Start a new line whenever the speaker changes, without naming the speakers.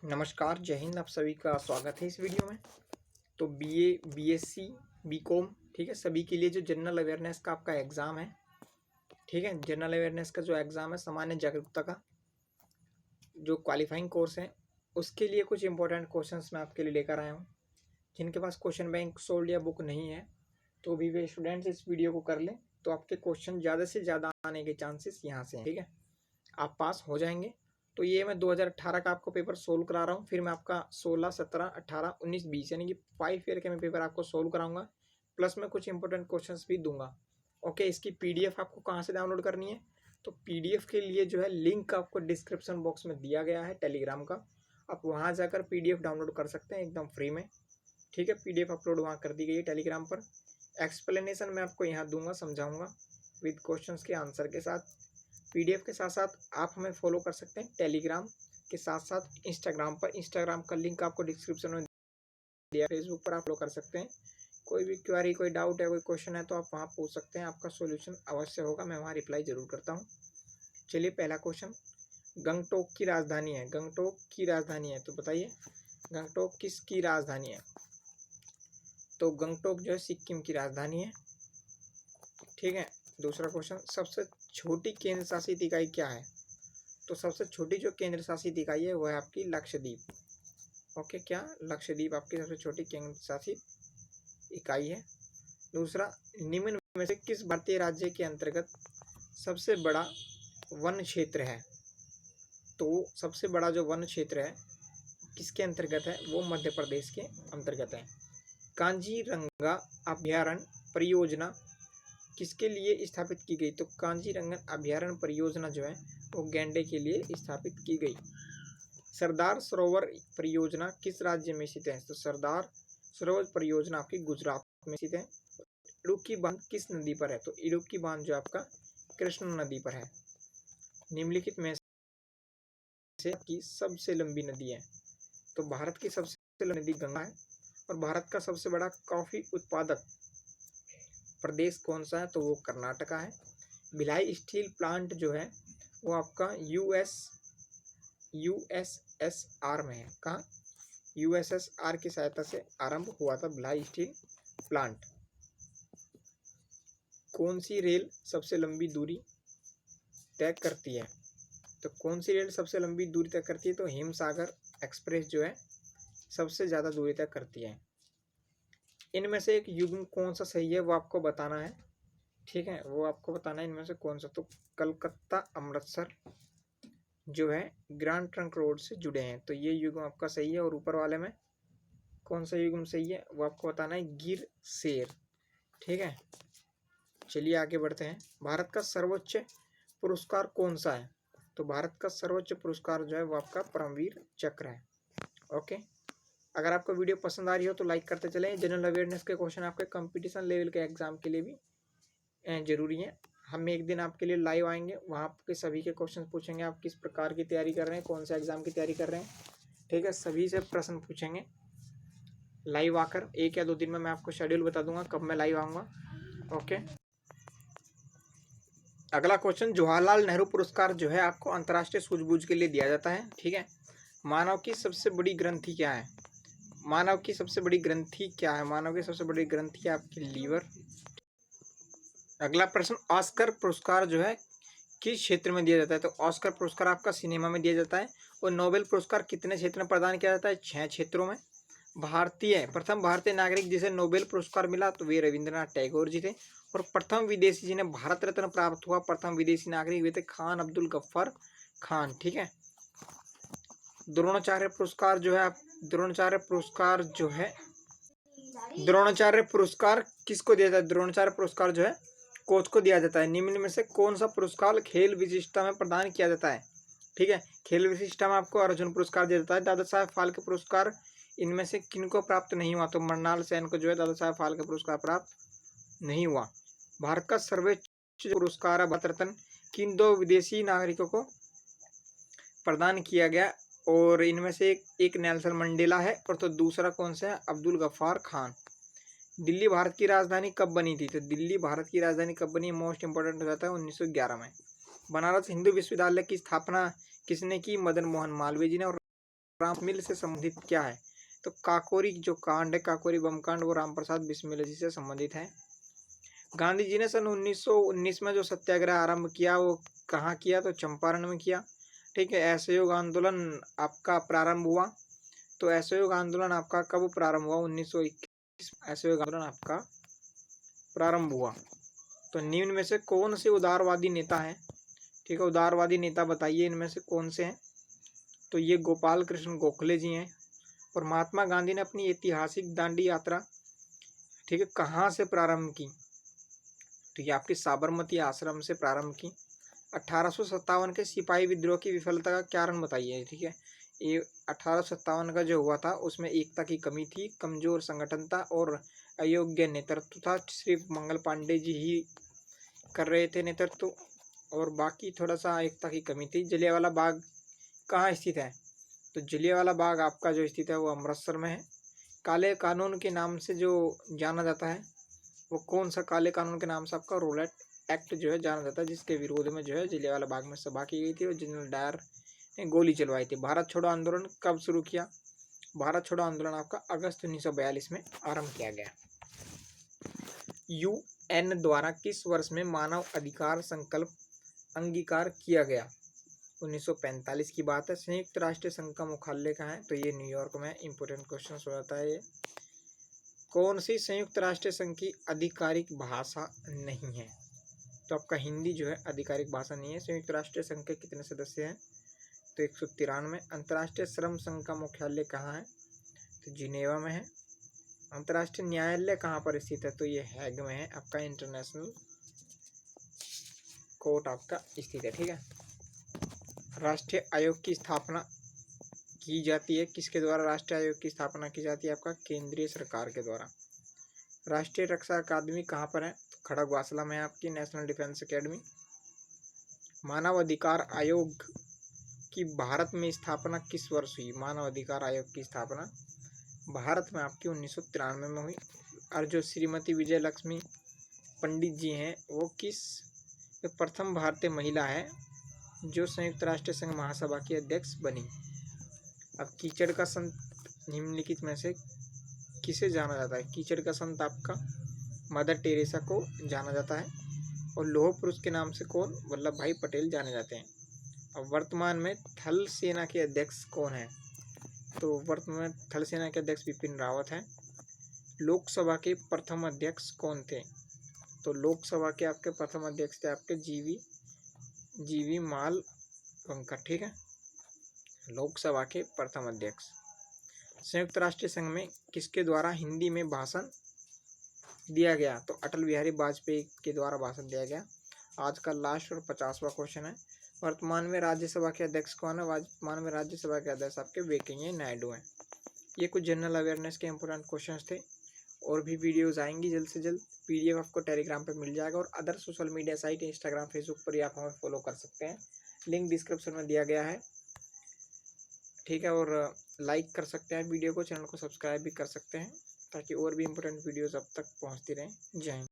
नमस्कार, जय हिंद। आप सभी का स्वागत है इस वीडियो में। तो बीए, बीएससी, बीकॉम, ठीक है, सभी के लिए जो जनरल अवेयरनेस का आपका एग्ज़ाम है, ठीक है, जनरल अवेयरनेस का जो एग्ज़ाम है, सामान्य जागरूकता का जो क्वालिफाइंग कोर्स है, उसके लिए कुछ इंपॉर्टेंट क्वेश्चंस मैं आपके लिए लेकर आया हूँ। जिनके पास क्वेश्चन बैंक सोल्ड या बुक नहीं है, तो भी वे स्टूडेंट्स इस वीडियो को कर लें, तो आपके क्वेश्चन ज़्यादा से ज़्यादा आने के चांसेस यहाँ से हैं, ठीक है, आप पास हो जाएंगे। तो ये मैं 2018 का आपको पेपर सोल्व करा रहा हूँ, फिर मैं आपका 16, 17, 18, 19, 20 यानी कि 5 ईयर के मैं पेपर आपको सोल्व कराऊंगा, प्लस मैं कुछ इंपॉर्टेंट क्वेश्चंस भी दूंगा। ओके, इसकी पीडीएफ आपको कहाँ से डाउनलोड करनी है? तो पीडीएफ के लिए जो है लिंक आपको डिस्क्रिप्शन बॉक्स में दिया गया है टेलीग्राम का, आप वहाँ जाकर पीडीएफ डाउनलोड कर सकते हैं एकदम फ्री में, ठीक है। पीडीएफ अपलोड वहाँ कर दी गई है टेलीग्राम पर। एक्सप्लेनेशन मैं आपको यहाँ दूंगा, समझाऊंगा विद क्वेश्चंस के आंसर के साथ। पीडीएफ के साथ साथ आप हमें फॉलो कर सकते हैं टेलीग्राम के साथ साथ इंस्टाग्राम पर। इंस्टाग्राम का लिंक आपको डिस्क्रिप्शन में दिया। फेसबुक पर आप फॉलो कर सकते हैं। कोई भी क्वेरी, कोई डाउट है, कोई क्वेश्चन है तो आप वहाँ पूछ सकते हैं, आपका सॉल्यूशन अवश्य होगा, मैं वहाँ रिप्लाई जरूर करता हूँ। चलिए, पहला क्वेश्चन, गंगटोक की राजधानी है, गंगटोक की राजधानी है, तो बताइए गंगटोक किसकी राजधानी है? तो गंगटोक जो है सिक्किम की राजधानी है, ठीक है। दूसरा क्वेश्चन, सबसे छोटी केंद्र शासित इकाई क्या है? तो सबसे छोटी जो केंद्र शासित इकाई है वो है आपकी लक्षद्वीप। ओके, क्या लक्षद्वीप आपकी सबसे छोटी केंद्र शासित इकाई है? दूसरा, निम्न में से किस भारतीय राज्य के अंतर्गत सबसे बड़ा वन क्षेत्र है? तो सबसे बड़ा जो वन क्षेत्र है किसके अंतर्गत है? वो मध्य प्रदेश के अंतर्गत है। कांजीरंगा अभ्यारण्य परियोजना किसके लिए स्थापित की गई? तो कांजीरंगा अभ्यारण्य परियोजना जो है वो गैंडे के लिए स्थापित की गई। सरदार सरोवर परियोजना किस राज्य में स्थित है? तो सरदार सरोवर परियोजना आपकी गुजरात में स्थित है। इडुक्की बांध किस नदी पर है? तो इडुक्की बांध जो आपका कृष्ण नदी पर है। निम्नलिखित में से की सबसे लंबी नदी है? तो भारत की सबसे लंबी नदी गंगा है। और भारत का सबसे बड़ा कॉफी उत्पादक प्रदेश कौन सा है? तो वो कर्नाटका है। भिलाई स्टील प्लांट जो है वो आपका यूएसएसआर में है। कहाँ? यूएसएसआर की सहायता से आरंभ हुआ था भिलाई स्टील प्लांट। कौन सी रेल सबसे लंबी दूरी तय करती है? तो कौन सी रेल सबसे लंबी दूरी तय करती है? तो हिमसागर एक्सप्रेस जो है सबसे ज़्यादा दूरी तय करती है। इनमें से एक युग्म कौन सा सही है वो आपको बताना है, ठीक है, वो आपको बताना है इनमें से कौन सा। तो कलकत्ता अमृतसर जो है ग्रैंड ट्रंक रोड से जुड़े हैं, तो ये युग्म आपका सही है। और ऊपर वाले में कौन सा युग्म सही है वो आपको बताना है, गिर शेर, ठीक है। चलिए आगे बढ़ते हैं। भारत का सर्वोच्च पुरस्कार कौन सा है? तो भारत का सर्वोच्च पुरस्कार जो है वो आपका परमवीर चक्र है। ओके, अगर आपको वीडियो पसंद आ रही हो तो लाइक करते चलें। जनरल अवेयरनेस के क्वेश्चन आपके कंपटीशन लेवल के एग्जाम के लिए भी जरूरी है। हम एक दिन आपके लिए लाइव आएंगे, वहाँ आपके सभी के क्वेश्चन पूछेंगे, आप किस प्रकार की तैयारी कर रहे हैं, कौन सा एग्जाम की तैयारी कर रहे हैं, ठीक है, सभी से प्रश्न पूछेंगे लाइव आकर। 1 या 2 दिन में मैं आपको शेड्यूल बता दूंगा कब मैं लाइव आऊँगा। ओके, अगला क्वेश्चन, जवाहरलाल नेहरू पुरस्कार जो है आपको अंतर्राष्ट्रीय सूझबूझ के लिए दिया जाता है, ठीक है। मानव की सबसे बड़ी ग्रंथि क्या है? मानव की सबसे बड़ी ग्रंथि क्या है? मानव की सबसे बड़ी ग्रंथि है आपकी लीवर। अगला प्रश्न, ऑस्कर पुरस्कार जो है किस क्षेत्र में दिया जाता है? तो ऑस्कर पुरस्कार आपका सिनेमा में दिया जाता है। और नोबेल पुरस्कार कितने क्षेत्र में प्रदान किया जाता है? 6 क्षेत्रों में। प्रथम भारतीय नागरिक जिसे नोबेल पुरस्कार मिला तो वे रविंद्रनाथ टैगोर जी थे। और प्रथम विदेशी जिन्हें भारत रत्न प्राप्त हुआ, प्रथम विदेशी नागरिक वे थे खान अब्दुल गफ्फार खान, ठीक है। द्रोणाचार्य पुरस्कार जो है द्रोणाचार्य पुरस्कार किसको दिया जाता है? द्रोणाचार्य पुरस्कार जो है कोच को दिया जाता है। निम्न में से कौन सा पुरस्कार खेल विशिष्टता में प्रदान किया जाता है? ठीक है, खेल विशिष्टता में आपको अर्जुन पुरस्कार दिया जाता है। दादा साहेब फाल्के पुरस्कार इनमें से किनको प्राप्त नहीं हुआ? तो मृणाल सेन को जो है दादा साहेब फाल्के पुरस्कार प्राप्त नहीं हुआ। भारत का सर्वोच्च पुरस्कार है भारत रत्न किन 2 विदेशी नागरिकों को प्रदान किया गया? और इनमें से एक नेल्सन मंडेला है और तो दूसरा कौन सा है? अब्दुल गफ्फार खान। दिल्ली भारत की राजधानी कब बनी थी? तो दिल्ली भारत की राजधानी कब बनी? मोस्ट इंपोर्टेंट हो जाता है 1911 में। बनारस हिंदू विश्वविद्यालय की स्थापना किसने की? मदन मोहन मालवीय जी ने। और राम मिल से संबंधित क्या है? तो काकोरी जो कांड है, काकोरी बम कांड, वो राम प्रसाद बिस्मिल जी से संबंधित है। गांधी जी ने सन 1919 में जो सत्याग्रह आरंभ किया वो कहाँ किया? तो चंपारण में किया। ठीक है। असहयोग आंदोलन आपका प्रारंभ हुआ, तो असहयोग आंदोलन आपका कब प्रारंभ हुआ? 1921 असहयोग आंदोलन आपका प्रारंभ हुआ। तो निम्न में से कौन से उदारवादी नेता हैं? ठीक है, उदारवादी नेता बताइए इनमें से कौन से हैं? तो ये गोपाल कृष्ण गोखले जी हैं। और महात्मा गांधी ने अपनी ऐतिहासिक दांडी यात्रा, ठीक है, कहाँ से प्रारंभ की? तो ये आपकी साबरमती आश्रम से प्रारंभ की। 1857 के सिपाही विद्रोह की विफलता का कारण बताइए। ठीक है, ये 1857 का जो हुआ था उसमें एकता की कमी थी, कमजोर संगठन था और अयोग्य नेतृत्व था। सिर्फ मंगल पांडे जी ही कर रहे थे नेतृत्व और बाकी थोड़ा सा एकता की कमी थी। जलियांवाला बाग कहाँ स्थित है? तो जलियांवाला बाग आपका जो स्थित है वो अमृतसर में है। काले कानून के नाम से जो जाना जाता है वो कौन सा काले कानून के नाम से? आपका रोलेट एक्ट जो है जाना जाता है, जिसके विरोध में जो है जलियांवाला बाग में सभा की गई थी और जनरल डायर ने गोली चलवाई थी। भारत छोड़ो आंदोलन कब शुरू किया? भारत छोड़ो आंदोलन आपका अगस्त 1942 में आरंभ किया गया। यूएन द्वारा किस वर्ष में मानव अधिकार संकल्प अंगीकार किया गया? 1945 की बात है। संयुक्त राष्ट्र संघ का मुख्यालय कहाँ है? तो ये न्यूयॉर्क में। इंपोर्टेंट क्वेश्चन हो जाता है ये। कौन सी संयुक्त राष्ट्र संघ की आधिकारिक भाषा नहीं है? तो आपका हिंदी जो है आधिकारिक भाषा नहीं है। संयुक्त राष्ट्र संघ के कितने सदस्य हैं? तो 193। अंतर्राष्ट्रीय श्रम संघ का मुख्यालय कहाँ है? तो जिनेवा में है। अंतर्राष्ट्रीय न्यायालय कहाँ पर स्थित है? तो ये हैग में है। आपका इंटरनेशनल कोर्ट आपका स्थित है। ठीक है। राष्ट्रीय आयोग की स्थापना की जाती है किसके द्वारा? राष्ट्रीय आयोग की स्थापना की जाती है आपका केंद्रीय सरकार के द्वारा। राष्ट्रीय रक्षा अकादमी कहाँ पर है? तो खड़गवासला में है आपकी नेशनल डिफेंस अकेडमी। मानव अधिकार आयोग की भारत में स्थापना किस वर्ष हुई? मानव अधिकार आयोग की स्थापना भारत में आपकी 1993 में हुई। और जो श्रीमती विजय लक्ष्मी पंडित जी हैं वो किस प्रथम भारतीय महिला है जो संयुक्त राष्ट्र संघ महासभा की अध्यक्ष बनी? अब कीचड़ का संत निम्नलिखित में से किसे जाना जाता है? कीचड़ का संत आपका मदर टेरेसा को जाना जाता है। और लौह पुरुष के नाम से कौन? वल्लभ भाई पटेल जाने जाते हैं। अब वर्तमान में थल सेना के अध्यक्ष कौन है? तो वर्तमान में थल सेना के अध्यक्ष बिपिन रावत हैं। लोकसभा के प्रथम अध्यक्ष कौन थे? तो लोकसभा के आपके प्रथम अध्यक्ष थे आपके जीवी मालवंकर। ठीक है, लोकसभा के प्रथम अध्यक्ष। संयुक्त राष्ट्र संघ में किसके द्वारा हिंदी में भाषण दिया गया? तो अटल बिहारी वाजपेयी के द्वारा भाषण दिया गया। आज का लास्ट और 50वां क्वेश्चन है। वर्तमान में राज्यसभा के अध्यक्ष कौन है? वर्तमान में राज्यसभा के अध्यक्ष आपके वेंकैया नायडू हैं। ये कुछ जनरल अवेयरनेस के इंपॉर्टेंट क्वेश्चंस थे। और भी वीडियोस आएंगी जल्द से जल्द। पीडीएफ आपको टेलीग्राम पे मिल जाएगा और other social media site Instagram Facebook पर ही आप हमें फॉलो कर सकते हैं। लिंक डिस्क्रिप्शन में दिया गया है। ठीक है, और लाइक कर सकते हैं वीडियो को, चैनल को सब्सक्राइब भी कर सकते हैं ताकि और भी इंपॉर्टेंट वीडियोस अब तक पहुंचती रहें। जय हिंद।